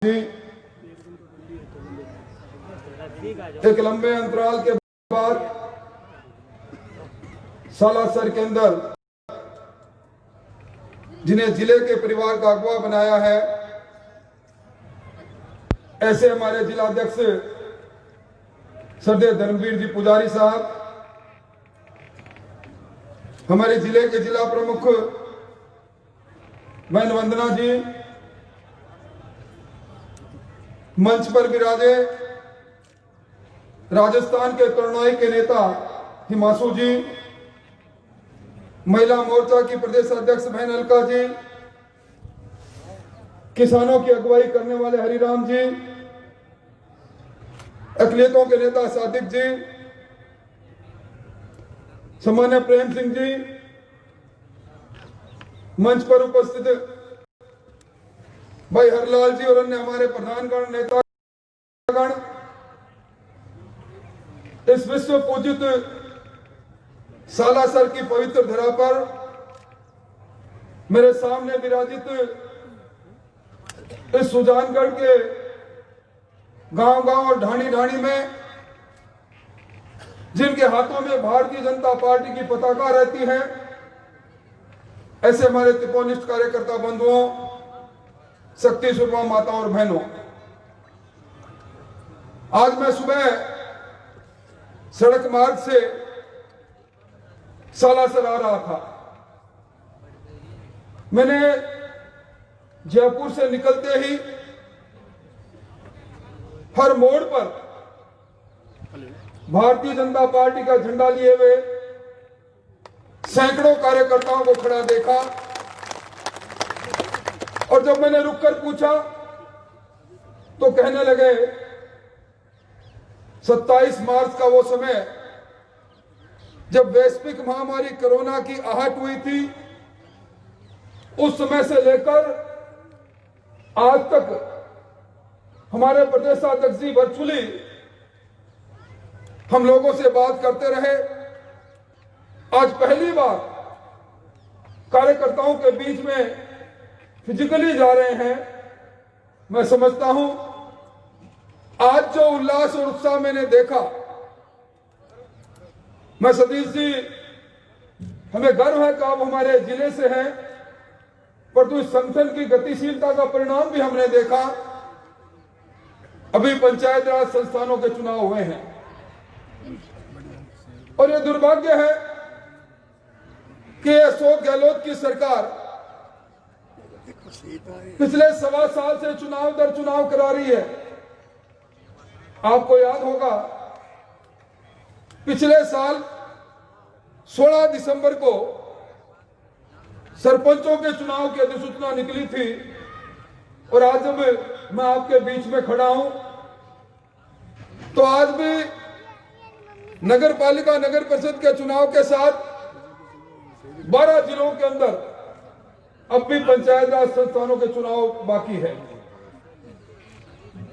एक लंबे अंतराल के बाद सालासर के अंदर जिन्हें जिले के परिवार का अगवा बनाया है, ऐसे हमारे जिलाध्यक्ष सरदेव धर्मवीर जी पुजारी साहब, हमारे जिले के जिला प्रमुख बहन वंदना जी, मंच पर विराजे राजस्थान के तरुणाई के नेता हिमांशु जी, महिला मोर्चा की प्रदेश अध्यक्ष बहन अलका जी, किसानों की अगुवाई करने वाले हरिराम जी, अकलियतों के नेता सादिक जी, सामान्य प्रेम सिंह जी, मंच पर उपस्थित भाई हरलाल जी और अन्य हमारे प्रधानगण नेतागण, इस विश्व पूजित सालासर की पवित्र धरा पर मेरे सामने विराजित इस सुजानगढ़ के गांव-गांव और ढाणी-ढाणी में जिनके हाथों में भारतीय जनता पार्टी की पताका रहती है, ऐसे हमारे त्रिकोणिष्ठ कार्यकर्ता बंधुओं, शक्ति स्वरूपा माताओं और बहनों, आज मैं सुबह सड़क मार्ग से सालासर आ रहा था। मैंने जयपुर से निकलते ही हर मोड़ पर भारतीय जनता पार्टी का झंडा लिए हुए सैकड़ों कार्यकर्ताओं को खड़ा देखा, और जब मैंने रुककर पूछा तो कहने लगे 27 मार्च का वो समय जब वैश्विक महामारी कोरोना की आहट हुई थी, उस समय से लेकर आज तक हमारे प्रदेशाध्यक्ष जी वर्चुअली हम लोगों से बात करते रहे। आज पहली बार कार्यकर्ताओं के बीच में फिजिकली जा रहे हैं। मैं समझता हूं आज जो उल्लास और उत्साह मैंने देखा, मैं सतीश जी, हमें गर्व है कि आप हमारे जिले से हैं, परंतु इस संगठन की गतिशीलता का परिणाम भी हमने देखा। अभी पंचायत राज संस्थानों के चुनाव हुए हैं और यह दुर्भाग्य है कि अशोक गहलोत की सरकार पिछले 1.25 साल से चुनाव दर चुनाव करा रही है। आपको याद होगा पिछले साल 16 दिसंबर को सरपंचों के चुनाव की अधिसूचना निकली थी, और आज जब मैं आपके बीच में खड़ा हूं तो आज भी नगर पालिका नगर परिषद के चुनाव के साथ 12 जिलों के अंदर अब भी पंचायत राज संस्थानों के चुनाव बाकी है,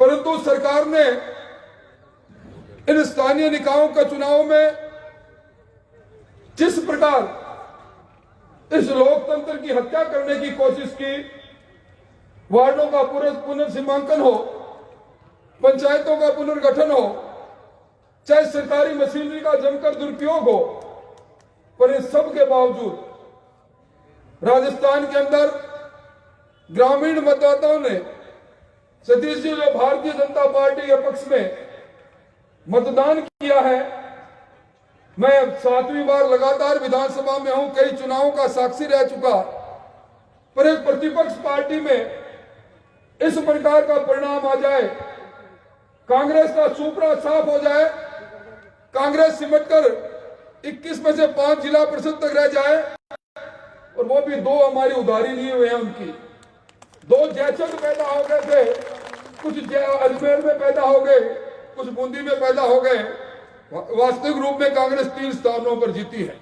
परंतु सरकार ने इन स्थानीय निकायों के चुनाव में जिस प्रकार इस लोकतंत्र की हत्या करने की कोशिश की, वार्डों का पुनर्सीमांकन हो, पंचायतों का पुनर्गठन हो, चाहे सरकारी मशीनरी का जमकर दुरुपयोग हो, पर इन सब के बावजूद राजस्थान के अंदर ग्रामीण मतदाताओं ने सतीश जी जो भारतीय जनता पार्टी के पक्ष में मतदान किया है, मैं 7वीं बार लगातार विधानसभा में हूं, कई चुनावों का साक्षी रह चुका, पर एक प्रतिपक्ष पार्टी में इस प्रकार का परिणाम आ जाए, कांग्रेस का सुपड़ा साफ हो जाए, कांग्रेस सिमटकर 21 में से 5 जिला परिषद तक रह जाए, और वो भी 2 हमारी उधारी लिए हुए हैं उनकी। 2 जयचंद पैदा हो गए थे, कुछ अजमेर में पैदा हो गए, कुछ बूंदी में पैदा हो गए। वास्तविक रूप में कांग्रेस 3 स्थानों पर जीती है।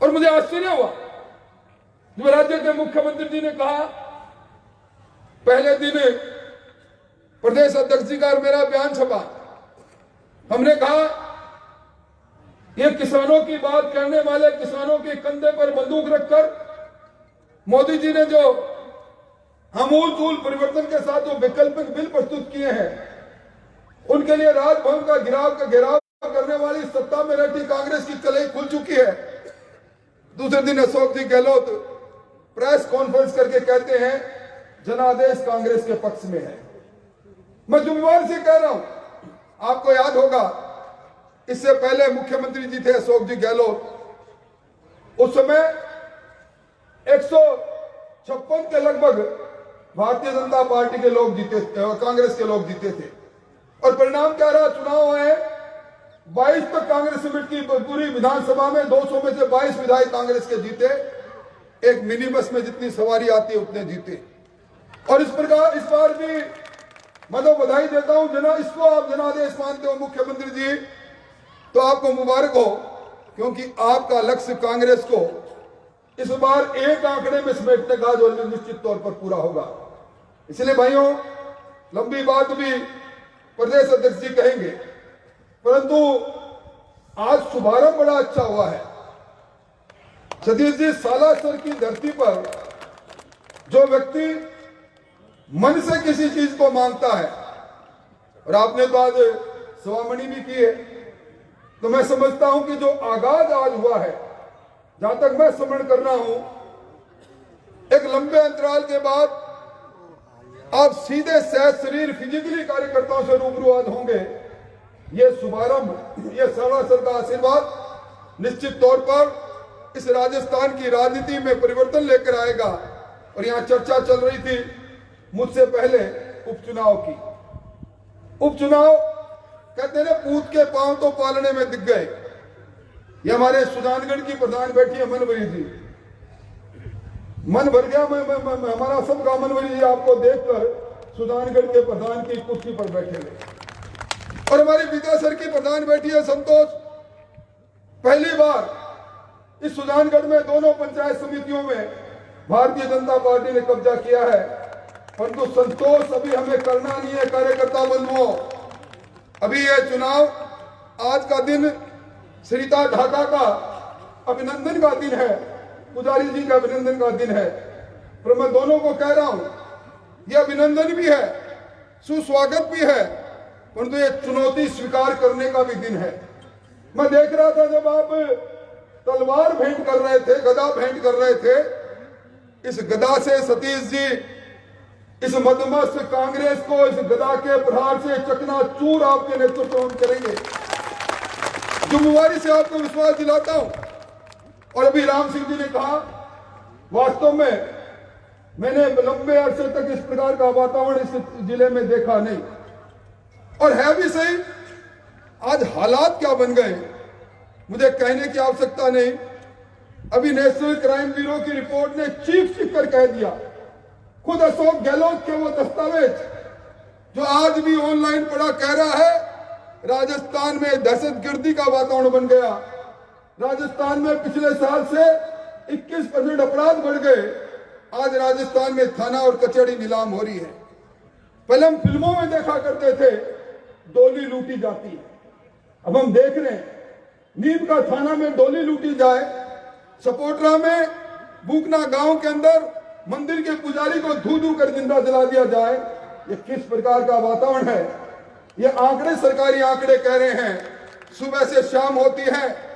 और मुझे आश्चर्य हुआ जब राज्य के मुख्यमंत्री जी ने कहा, पहले दिन प्रदेश अध्यक्ष जी का मेरा बयान छपा, हमने कहा ये किसानों की बात करने वाले किसानों के कंधे पर बंदूक रखकर मोदी जी ने जो आमूल परिवर्तन के साथ जो वैकल्पिक बिल प्रस्तुत किए हैं, उनके लिए राजभवन का घेराव करने वाली सत्ता में रहती कांग्रेस की कलई खुल चुकी है। दूसरे दिन अशोक जी गहलोत प्रेस कॉन्फ्रेंस करके कहते हैं जनादेश कांग्रेस के पक्ष में है। मैं जुम्मेवार से कह रहा हूं, आपको याद होगा इससे पहले मुख्यमंत्री जी थे अशोक जी गहलोत, उस समय 156 के लगभग भारतीय जनता पार्टी के लोग जीते, कांग्रेस के लोग जीते थे। और परिणाम क्या रहा? चुनाव आए 22 तक कांग्रेस समेत की पूरी विधानसभा में 200 में से 22 विधायक कांग्रेस के जीते। एक मिनी बस में जितनी सवारी आती है उतने जीते। और इस प्रकार इस बार भी मैं तो बधाई देता हूं, इसको आप जनादेश मानते हो मुख्यमंत्री जी, तो आपको मुबारक हो, क्योंकि आपका लक्ष्य कांग्रेस को इस बार एक आंकड़े में समेटने का जो निश्चित तौर पर पूरा होगा। इसलिए भाइयों, लंबी बात भी प्रदेश अध्यक्ष जी कहेंगे, परंतु आज शुभारंभ बड़ा अच्छा हुआ है। सतीश जी, सालासर की धरती पर जो व्यक्ति मन से किसी चीज को मांगता है, और आपने तो आज सवामणि भी की है, तो मैं समझता हूं कि जो आगाज आज हुआ है, जहां तक मैं स्मरण कर रहा हूं, एक लंबे अंतराल के बाद आप सीधे सहज शरीर फिजिकली कार्यकर्ताओं से रूबरू आज होंगे। ये शुभारंभ, ये सालासर का आशीर्वाद निश्चित तौर पर इस राजस्थान की राजनीति में परिवर्तन लेकर आएगा। और यहां चर्चा चल रही थी मुझसे पहले उपचुनाव की। उपचुनाव कहते हैं पूत के पांव तो पालने में दिख गए। ये हमारे सुजानगढ़ की प्रधान बैठी है मनवरी जी, मन भर गया हमारा सबका मनवरी जी आपको देखकर सुजानगढ़ के प्रधान की कुर्सी पर बैठे हुए। और हमारी विद्यासर की प्रधान बैठी है संतोष। पहली बार इस सुजानगढ़ में दोनों पंचायत समितियों में भारतीय जनता पार्टी ने कब्जा किया है, परंतु संतोष अभी हमें करना नहीं है। कार्यकर्ता बंधुओं, अभी यह चुनाव, आज का दिन सरिता ढाका का अभिनंदन का दिन है, पुजारी जी का अभिनंदन का दिन है। पर मैं दोनों को कह रहा हूं, यह अभिनंदन भी है, सुस्वागत भी है, परंतु यह चुनौती स्वीकार करने का भी दिन है। मैं देख रहा था जब आप तलवार भेंट कर रहे थे, गदा भेंट कर रहे थे, इस गदा से सतीश जी इस मदमस्त कांग्रेस को इस गदा के प्रहार से चकनाचूर आपके नेतृत्व में करेंगे। जुम्मेवारी से आपको विश्वास दिलाता हूं। और अभी राम सिंह जी ने कहा, वास्तव में मैंने लंबे अरसे तक इस प्रकार का वातावरण इस जिले में देखा नहीं। और है भी सही, आज हालात क्या बन गए मुझे कहने की आवश्यकता नहीं। अभी नेशनल क्राइम ब्यूरो की रिपोर्ट ने चीख चीख कर कह दिया, खुद अशोक गहलोत के वो दस्तावेज जो आज भी ऑनलाइन पड़ा कह रहा है, राजस्थान में दहशतगर्दी का वातावरण बन गया। राजस्थान में पिछले साल से 21% अपराध बढ़ गए। आज राजस्थान में थाना और कचहरी नीलाम हो रही है। पहले हम फिल्मों में देखा करते थे डोली लूटी जाती है, अब हम देख रहे हैं नीम का थाना में डोली लूटी जाए, सपोटरा में बूकना गांव के अंदर मंदिर के पुजारी को धू कर जिंदा जला दिया जाए। ये किस प्रकार का वातावरण है? ये आंकड़े, सरकारी आंकड़े कह रहे हैं, सुबह से शाम होती है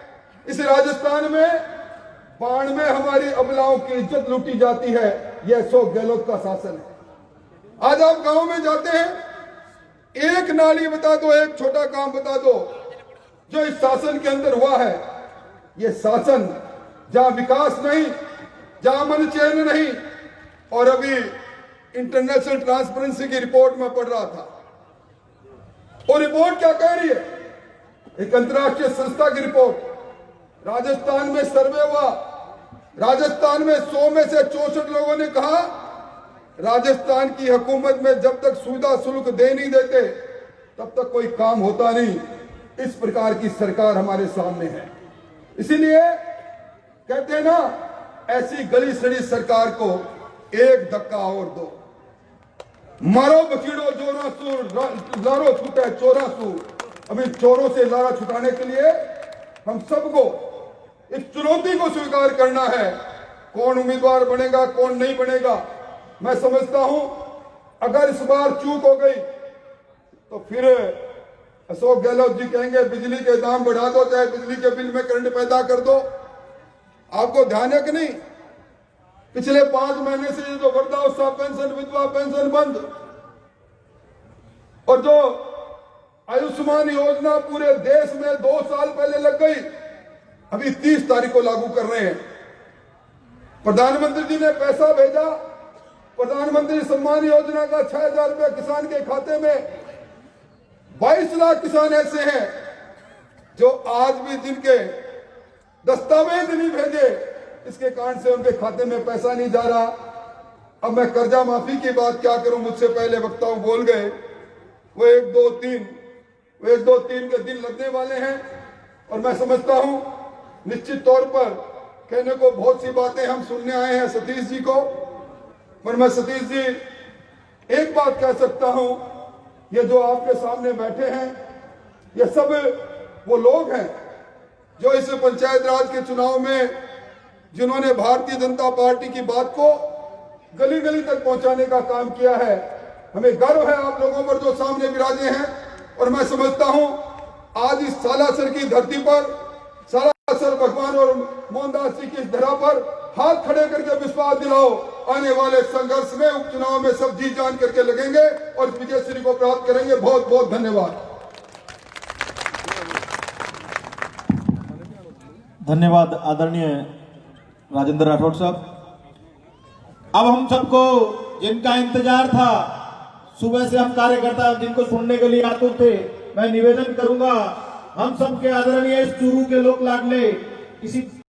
इस राजस्थान में बाढ़ में हमारी अबलाओं की इज्जत लूटी जाती है। यह अशोक गहलोत का शासन है। आज आप गांव में जाते हैं, एक नाली बता दो, एक छोटा काम बता दो जो इस शासन के अंदर हुआ है। यह शासन जहां विकास नहीं, जहां मन चैन नहीं। और अभी इंटरनेशनल ट्रांसपेरेंसी की रिपोर्ट में पढ़ रहा था, और रिपोर्ट क्या कह रही है? एक अंतर्राष्ट्रीय संस्था की रिपोर्ट, राजस्थान में सर्वे हुआ, राजस्थान में 100 में से 64 लोगों ने कहा राजस्थान की हुकूमत में जब तक सुविधा शुल्क दे नहीं देते तब तक कोई काम होता नहीं। इस प्रकार की सरकार हमारे सामने है। इसीलिए कहते हैं ना, ऐसी गली सड़ी सरकार को एक धक्का और दो, मारो बकीड़ो जोरा सू, लारो छूटे चोरा सू। अभी चोरों से लारा छुटाने के लिए हम सबको इस चुनौती को स्वीकार करना है। कौन उम्मीदवार बनेगा, कौन नहीं बनेगा, मैं समझता हूं अगर इस बार चूक हो गई तो फिर अशोक गहलोत जी कहेंगे बिजली के दाम बढ़ा दो, चाहे बिजली के बिल में करंट पैदा कर दो। आपको ध्यान है कि नहीं, पिछले 5 महीने से ये जो वृद्धावस्था पेंशन, विधवा पेंशन बंद, और जो आयुष्मान योजना पूरे देश में 2 साल पहले लग गई, अभी 30 तारीख को लागू कर रहे हैं। प्रधानमंत्री जी ने पैसा भेजा, प्रधानमंत्री सम्मान योजना का 6,000 रुपया किसान के खाते में। 22 लाख किसान ऐसे हैं जो आज भी जिनके दस्तावेज नहीं भेजे, इसके कारण से उनके खाते में पैसा नहीं जा रहा। अब मैं कर्जा माफी की बात क्या करूं, मुझसे पहले वक्ताओं बोल गए। वो 1, 2, 3 के दिन लगने वाले हैं, और मैं समझता हूं निश्चित तौर पर कहने को बहुत सी बातें हम सुनने आए हैं सतीश जी को, पर मैं सतीश जी एक बात कह सकता हूं, ये जो आपके सामने बैठे हैं ये सब वो लोग हैं जो इस पंचायत राज के चुनाव में जिन्होंने भारतीय जनता पार्टी की बात को गली गली तक पहुंचाने का काम किया है। हमें गर्व है आप लोगों पर जो सामने विराजे हैं, और मैं समझता हूं आज इस सालासर की धरती पर, सालासर भगवान और मोहनदास जी की इस धरा पर हाथ खड़े करके विश्वास दिलाओ, आने वाले संघर्ष में, उपचुनाव में सब जी जान करके लगेंगे और विजय श्री को प्राप्त करेंगे। बहुत बहुत धन्यवाद। धन्यवाद आदरणीय राजेंद्र राठौड़ साहब। अब हम सबको जिनका इंतजार था, सुबह से हम कार्यकर्ता जिनको सुनने के लिए आतुर थे, मैं निवेदन करूंगा हम सबके आदरणीय चूरू के लोक लाडले किसी